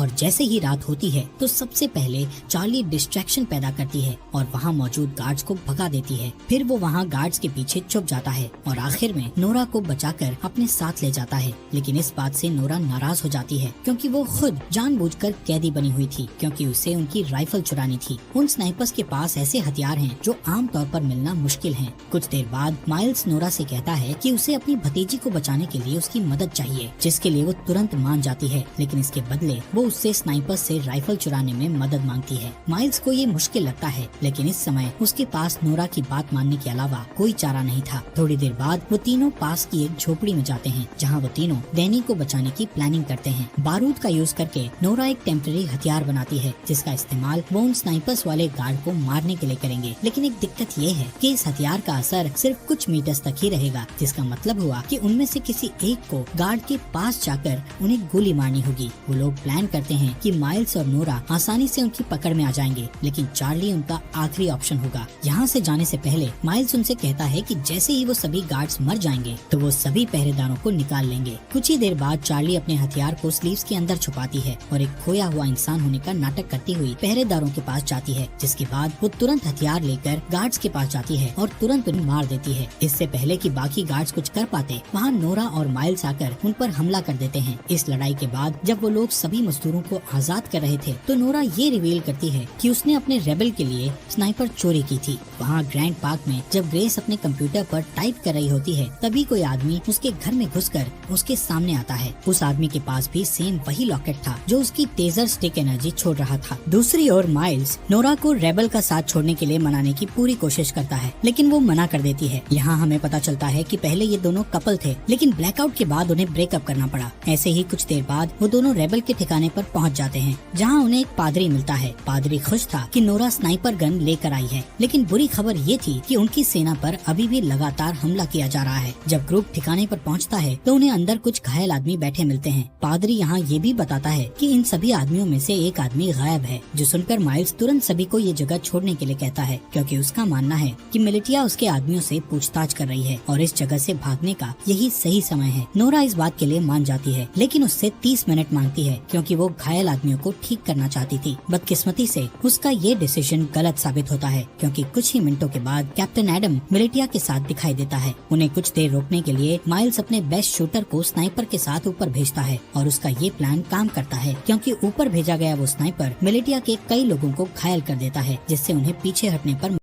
और जैसे ही रात होती है तो सबसे पहले चार्ली डिस्ट्रैक्शन पैदा करती है और वहाँ मौजूद गार्ड्स को भगा देती है। फिर वो वहाँ गार्ड्स के पीछे छुप जाता है और आखिर में नोरा को बचाकर अपने साथ ले जाता है। लेकिन इस बात से नोरा नाराज हो जाती है क्योंकि वो खुद जानबूझकर कैदी बनी हुई थी, क्योंकि उसे उनकी राइफल चुरानी थी। उन स्नाइपर्स के पास ऐसे हथियार हैं जो आम तौर पर मिलना मुश्किल हैं। कुछ देर बाद माइल्स नोरा से कहता है कि उसे अपनी भतीजी को बचाने के लिए उसकी मदद चाहिए, जिसके लिए वो तुरंत मान जाती है। लेकिन इसके बदले वो उससे स्नाइपर्स से राइफल चुराने में मदद मांगती है। माइल्स को ये मुश्किल लगता है, लेकिन इस समय उसके पास नोरा की बात मानने के अलावा कोई चारा नहीं था। थोड़ी देर बाद वो तीनों पास की एक झोपड़ी में जाते हैं, जहाँ वो तीनों डैनी को बचाने की प्लानिंग करते हैं। बारूद का यूज करके नोरा एक टेम्पररी हथियार बनाती है, जिसका इस्तेमाल वो उन स्नाइपर्स वाले गार्ड को मारने के लिए करेंगे। लेकिन एक दिक्कत ये है कि इस हथियार का असर सिर्फ कुछ मीटर्स तक ही रहेगा, जिसका मतलब हुआ कि उनमें से किसी एक को गार्ड के पास जाकर उन्हें गोली मारनी होगी। वो लोग प्लान करते हैं कि माइल्स और नोरा आसानी से उनकी पकड़ में आ जाएंगे, लेकिन चार्ली उनका आखिरी ऑप्शन होगा। यहाँ से जाने से पहले माइल्स उनसे कहता है कि जैसे ही वो सभी गार्ड्स मर जाएंगे तो वो सभी पहरेदारों को निकाल लेंगे। कुछ ही देर बाद चार्ली अपने हथियार को स्लीव्स के अंदर छुपाती है और एक खोया हुआ इंसान होने का नाटक करती हुई पहरेदारों के पास जाती है, जिसके बाद वो तुरंत हथियार लेकर गार्ड्स के पास जाती है और तुरंत उन्हें मार देती है। इससे पहले कि बाकी गार्ड्स कुछ कर पाते, वहाँ नोरा और माइल्स आकर उन पर हमला कर देते हैं। इस लड़ाई के बाद जब वो लोग सभी मजदूरों को आजाद कर रहे थे तो नोरा ये रिवील करती है कि उसने अपने रेबल के लिए स्नाइपर चोरी की थी। वहाँ ग्रैंड पार्क में जब ग्रेस अपने कंप्यूटर पर टाइप कर रही होती है, तभी कोई आदमी उसके घर में घुसकर उसके सामने आता है। उस आदमी के पास भी सेम वही लॉकेट था जो उसकी टेजर स्टिक एनर्जी छोड़ रहा था। दूसरी ओर माइल्स नोरा को रेबल का साथ छोड़ने के लिए मनाने की पूरी कोशिश करता है, लेकिन वो मना कर देती है। यहाँ हमें पता चलता है कि पहले ये दोनों कपल थे, लेकिन ब्लैकआउट के बाद उन्हें ब्रेकअप करना पड़ा। ऐसे ही कुछ देर बाद वो दोनों रेबल के ठिकाने पर पहुँच जाते हैं, जहाँ उन्हें एक पादरी मिलता है। पादरी खुश था कि नोरा स्नाइपर गन लेकर आई है, लेकिन बुरी खबर ये थी कि उनकी सेना पर अभी भी लगातार हमला किया जा रहा है। जब ग्रुप ठिकाने पर पहुँचता है तो उन्हें अंदर कुछ घायल आदमी बैठे मिलते हैं। पादरी यहाँ ये भी बताता है कि इन सभी आदमियों में से एक आदमी गायब है, जो सुनकर माइल्स तुरंत सभी को ये जगह छोड़ने के लिए कहता है, क्योंकि उसका मानना है कि मिलिटिया उसके आदमियों से पूछताछ कर रही है और इस जगह से भागने का यही सही समय है। नोरा इस बात के लिए मान जाती है, लेकिन उससे 30 मिनट मांगती है, क्योंकि वो घायल आदमियों को ठीक करना चाहती थी। बदकिस्मती से उसका ये डिसीजन गलत साबित होता है, क्योंकि कुछ ही मिनटों के बाद कैप्टन एडम मिलिटिया के साथ दिखाई देता है। उन्हें कुछ देर रोकने के लिए माइल्स अपने बेस्ट शूटर को स्नाइपर के साथ ऊपर भेजता है और उसका ये प्लान काम करता है, क्योंकि ऊपर भेजा गया वो स्नाइपर मिलिटिया के कई लोगों को घायल कर देता है, जिससे उन्हें पीछे हटने पर